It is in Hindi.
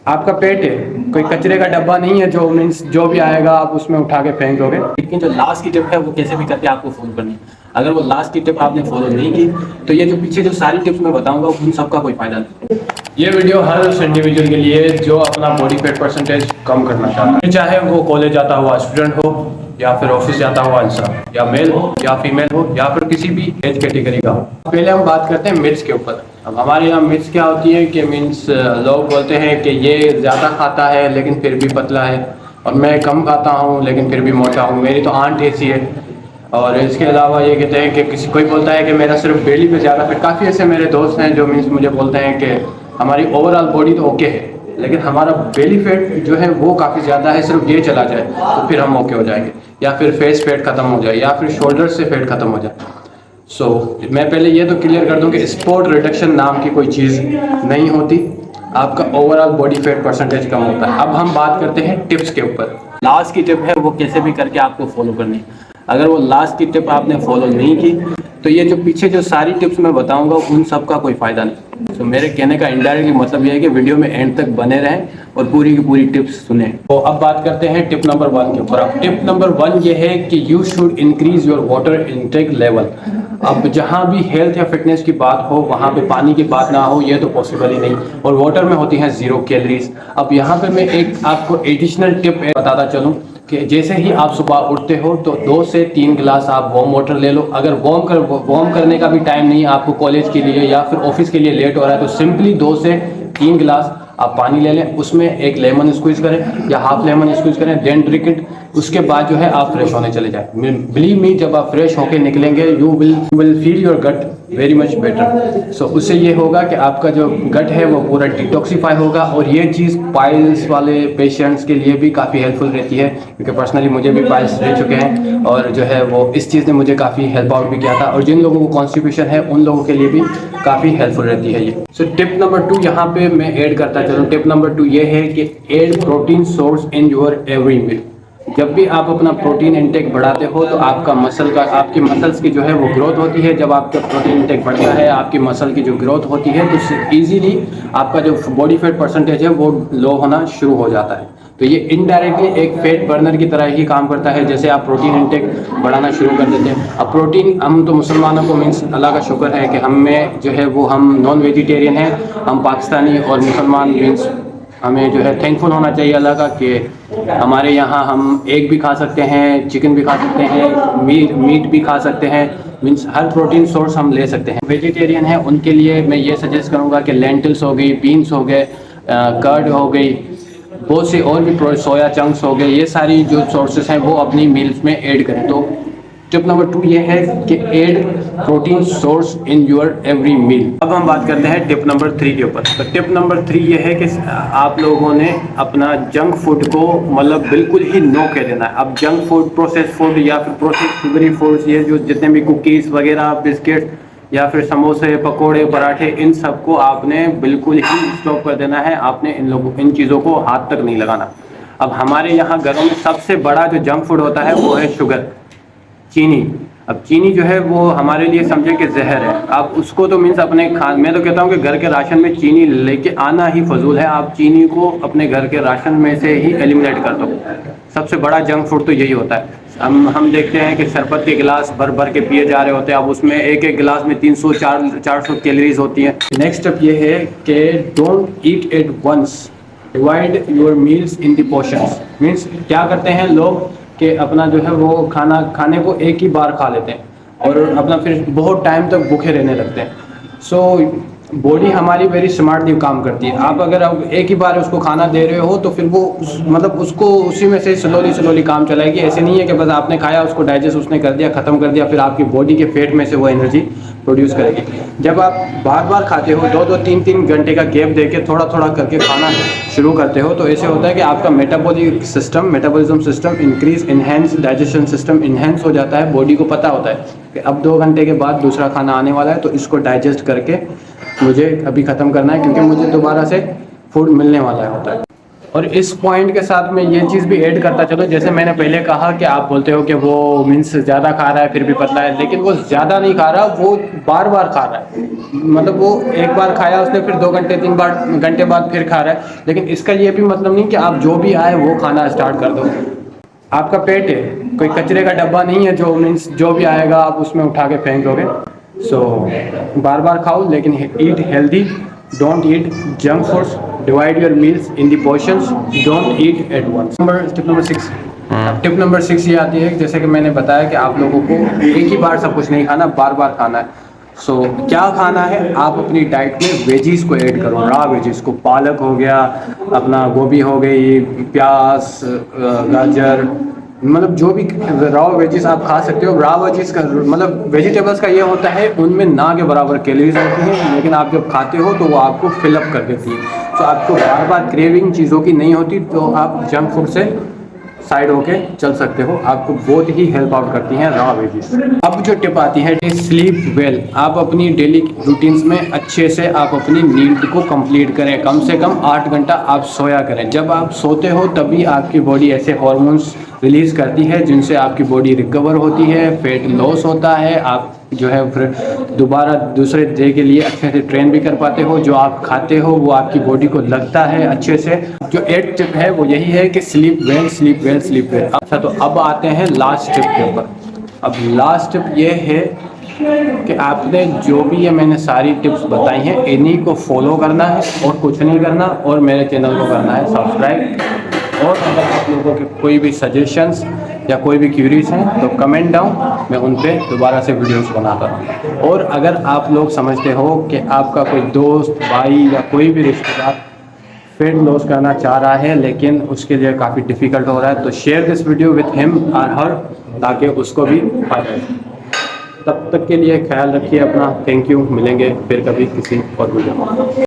आपका पेट है, कोई कचरे का डब्बा नहीं है जो मीन्स जो भी आएगा आप उसमें उठा के फेंक दोगे। लेकिन जो लास्ट की टिप है वो कैसे भी करके आपको फॉलो करनी है। अगर वो लास्ट की टिप आपने फॉलो नहीं की तो ये जो पीछे जो सारी टिप्स मैं बताऊंगा उन सबका कोई फायदा नहीं। ये वीडियो हर उस इंडिविजुअल के लिए जो अपना बॉडी फैट परसेंटेज कम करना चाहता है, चाहे वो कॉलेज जाता हुआ स्टूडेंट हो या फिर ऑफिस जाता हुआ इंसान, या मेल हो या फीमेल हो या फिर किसी भी एज कैटेगरी का हो। पहले हम बात करते हैं मिथ्स के ऊपर। अब हमारे यहाँ मिथ्स क्या होती है कि मीन्स लोग बोलते हैं कि ये ज़्यादा खाता है लेकिन फिर भी पतला है, और मैं कम खाता हूँ लेकिन फिर भी मोटा हूँ, मेरी तो आंट ऐसी है। और इसके अलावा ये कहते हैं कि किसी कोई बोलता है कि मेरा सिर्फ बेली पे ज़्यादा फिट। काफ़ी ऐसे मेरे दोस्त हैं जो मीन्स मुझे बोलते हैं कि हमारी ओवरऑल बॉडी तो ओके है लेकिन हमारा बेली फैट जो है वो काफ़ी ज़्यादा है, सिर्फ ये चला जाए तो फिर हम ओके हो जाएंगे, या फिर फेस फैट ख़त्म हो जाए, या फिर शोल्डर से फैट ख़त्म हो जाए। सो मैं पहले ये तो क्लियर कर दूं कि स्पोर्ट रिडक्शन नाम की कोई चीज़ नहीं होती, आपका ओवरऑल बॉडी फैट परसेंटेज कम होता है। अब हम बात करते हैं टिप्स के ऊपर। लास्ट की टिप है वो कैसे भी करके आपको फॉलो करनी है। अगर वो लास्ट की टिप आपने फॉलो नहीं की तो ये जो पीछे जो सारी टिप्स मैं बताऊंगा उन सब का कोई फायदा नहीं। तो मेरे कहने का इनडायरेक्टली मतलब ये है कि वीडियो में एंड तक बने रहें और पूरी की पूरी टिप्स सुने। तो अब बात करते हैं टिप नंबर 1 के ऊपर। अब टिप नंबर 1 ये है कि you should increase your water intake level. अब जहाँ भी हेल्थ या फिटनेस की बात हो वहाँ पे पानी की बात ना हो ये तो पॉसिबल ही नहीं, और वाटर में होती हैं 0 कैलोरीज। अब यहाँ पे मैं एक आपको एडिशनल टिप बताता चलूँ कि जैसे ही आप सुबह उठते हो तो 2 से 3 गिलास आप वार्म वाटर ले लो। अगर वार्म करने का भी टाइम नहीं है आपको कॉलेज के लिए या फिर ऑफिस के लिए लेट हो रहा है तो सिंपली 2 से 3 गिलास आप पानी ले लें, उसमें एक लेमन स्क्वीज करें या हाफ लेमन स्क्वीज करें, देन ड्रिंक इट। उसके बाद जो है आप फ्रेश होने चले जाएं। बिलीव मी, जब आप फ्रेश होके निकलेंगे you will feel your gut very much better. So उससे ये होगा कि आपका जो गट है वो पूरा डिटॉक्सीफाई होगा, और ये चीज़ पाइल्स वाले पेशेंट्स के लिए भी काफ़ी हेल्पफुल रहती है, क्योंकि पर्सनली मुझे भी पाइल्स रह चुके हैं और जो है वो इस चीज़ ने मुझे काफ़ी हेल्प आउट भी किया था, और जिन लोगों को कॉन्स्टिपेशन है उन लोगों के लिए भी काफ़ी हेल्पफुल रहती है ये। सो टिप नंबर 2 यहाँ पे मैं ऐड करता चलूँ। टिप नंबर 2 ये है कि add protein source in your every meal. जब भी आप अपना प्रोटीन इंटेक बढ़ाते हो तो आपका आपकी मसल्स की जो है वो ग्रोथ होती है। जब आपका प्रोटीन इंटेक बढ़ता है आपकी मसल की जो ग्रोथ होती है तो ईजीली आपका जो बॉडी फैट परसेंटेज है वो लो होना शुरू हो जाता है। तो ये इनडायरेक्टली एक फैट बर्नर की तरह ही काम करता है। जैसे आप प्रोटीन इंटेक बढ़ाना शुरू कर देते हैं। अब प्रोटीन, हम तो मुसलमानों को मीन्स अल्लाह का शुक्र है कि हम में जो है वो हम नॉन वेजिटेरियन हैं, हम पाकिस्तानी और मुसलमान मीन्स हमें जो है थैंकफुल होना चाहिए अल्लाह का कि हमारे यहाँ हम एग भी खा सकते हैं, चिकन भी खा सकते हैं, मीट भी खा सकते हैं, मीन्स हर प्रोटीन सोर्स हम ले सकते हैं। वेजिटेरियन है उनके लिए मैं ये सजेस्ट करूँगा कि लेंटिल्स हो गई, बीन्स हो गए, कर्ड हो गई, बहुत से और भी सोया चंक्स हो गए, ये सारी जो सोर्सेस हैं वो अपनी मील्स में ऐड करें। तो टिप नंबर 2 ये है कि add protein source in your every meal. अब हम बात करते हैं टिप नंबर 3 के ऊपर। तो टिप नंबर 3 ये है कि आप लोगों ने अपना जंक फूड को मतलब बिल्कुल ही नो कह देना है। अब जंक फूड, प्रोसेस फूड या फिर प्रोसेस शुगरी फूड्स, ये जो जितने भी कुकीज़ वगैरह, बिस्किट या फिर समोसे, पकोड़े, पराठे, इन सबको आपने बिल्कुल ही स्टॉप कर देना है। आपने इन चीज़ों को हाथ तक नहीं लगाना। अब हमारे यहाँ घरों में सबसे बड़ा जो जंक फूड होता है वो है शुगर, चीनी। अब चीनी जो है वो हमारे लिए समझे कि जहर है। आप उसको तो मीन्स अपने मैं तो कहता हूँ कि घर के राशन में चीनी लेके आना ही फजूल है। आप चीनी को अपने घर के राशन में से ही एलिमिनेट कर दो। सबसे बड़ा जंक फूड तो यही होता है। हम देखते हैं कि शरबत के गिलास भर भर के पिए जा रहे होते हैं। अब उसमें एक एक गिलास में 300-400 कैलोरीज होती हैं। नेक्स्ट स्टेप ये है कि don't eat at once, divide your meals in the portions. Means क्या करते हैं लोग कि अपना जो है वो खाने को एक ही बार खा लेते हैं और अपना फिर बहुत टाइम तक भूखे रहने लगते हैं। सो बॉडी हमारी वेरी स्मार्टली काम करती है। आप अगर एक ही बार उसको खाना दे रहे हो तो फिर वो मतलब उसको उसी में से स्लोली काम चलाएगी। ऐसे नहीं है कि बस आपने खाया, उसको डाइजेस्ट उसने कर दिया, ख़त्म कर दिया, फिर आपकी बॉडी के फैट में से वो एनर्जी प्रोड्यूस करेगी। जब आप बार बार खाते हो, 2-2, 3-3 घंटे का गैप दे के थोड़ा थोड़ा करके खाना शुरू करते हो, तो ऐसे होता है कि आपका metabolism system increase, enhance, digestion system enhance हो जाता है। बॉडी को पता होता है कि अब 2 घंटे के बाद दूसरा खाना आने वाला है, तो इसको डाइजेस्ट करके मुझे अभी ख़त्म करना है क्योंकि मुझे दोबारा से फूड मिलने वाला होता है। और इस पॉइंट के साथ मैं ये चीज़ भी ऐड करता चलो, जैसे मैंने पहले कहा कि आप बोलते हो कि वो मीन्स ज़्यादा खा रहा है फिर भी पतला है, लेकिन वो ज़्यादा नहीं खा रहा, वो बार बार खा रहा है। मतलब वो एक बार खाया उसने, फिर 2 घंटे 3 घंटे बाद फिर खा रहा है। लेकिन इसका ये भी मतलब नहीं कि आप जो भी आए वो खाना स्टार्ट कर दो। आपका पेट है, कोई कचरे का डब्बा नहीं है जो मीन्स जो भी आएगा आप उसमें उठा के फेंक दोगे। सो बार बार खाओ, लेकिन eat healthy, don't eat junk foods, divide your meals in the portions, don't eat at once. Tip number 6। Tip number 6 ये आती है, जैसे कि मैंने बताया कि आप लोगों को एक ही बार सब कुछ नहीं खाना, बार बार खाना है। सो क्या खाना है, आप अपनी डाइट में वेजीज को ऐड करो, रॉ वेजीज को। पालक हो गया, अपना गोभी हो गई, प्याज, गाजर, मतलब जो भी रॉ वेजिस आप खा सकते हो। रॉ वेजिस का मतलब वेजिटेबल्स का ये होता है उनमें ना के बराबर कैलोरीज होती हैं, लेकिन आप जब खाते हो तो वो आपको फिलअप कर देती है। तो आपको बार बार क्रेविंग चीज़ों की नहीं होती, तो आप जंक फूड से साइड होके चल सकते हो। आपको बहुत ही हेल्प आउट करती हैं रॉ वेजिस। अब जो टिप आती है, स्लीप वेल। आप अपनी डेली रूटीन्स में अच्छे से आप अपनी नींद को कंप्लीट करें, कम से कम 8 घंटा आप सोया करें। जब आप सोते हो तभी आपकी बॉडी ऐसे हार्मोन्स रिलीज करती है जिनसे आपकी बॉडी रिकवर होती है, फैट लॉस होता है, आप जो है फिर दोबारा दूसरे डे के लिए अच्छे से ट्रेन भी कर पाते हो। जो आप खाते हो वो आपकी बॉडी को लगता है अच्छे से। जो 8 टिप है वो यही है कि sleep well, sleep well, sleep well. अच्छा, तो अब आते हैं लास्ट टिप के ऊपर। अब लास्ट टिप ये है कि आपने जो भी ये मैंने सारी टिप्स बताई हैं इन्हीं को फॉलो करना है और कुछ नहीं करना, और मेरे चैनल को करना है सब्सक्राइब। और अगर आप लोगों के कोई भी सजेशंस या कोई भी क्यूरीज हैं तो कमेंट डाउन, मैं उन पे दोबारा से वीडियोस बनाता हूँ। और अगर आप लोग समझते हो कि आपका कोई दोस्त, भाई या कोई भी रिश्तेदार फैट लॉस करना चाह रहा है लेकिन उसके लिए काफ़ी डिफ़िकल्ट हो रहा है, तो share this video with him और हर, ताकि उसको भी फायदा हो। तब तक के लिए ख्याल रखिए अपना। थैंक यू, मिलेंगे फिर कभी किसी और वीडियो में।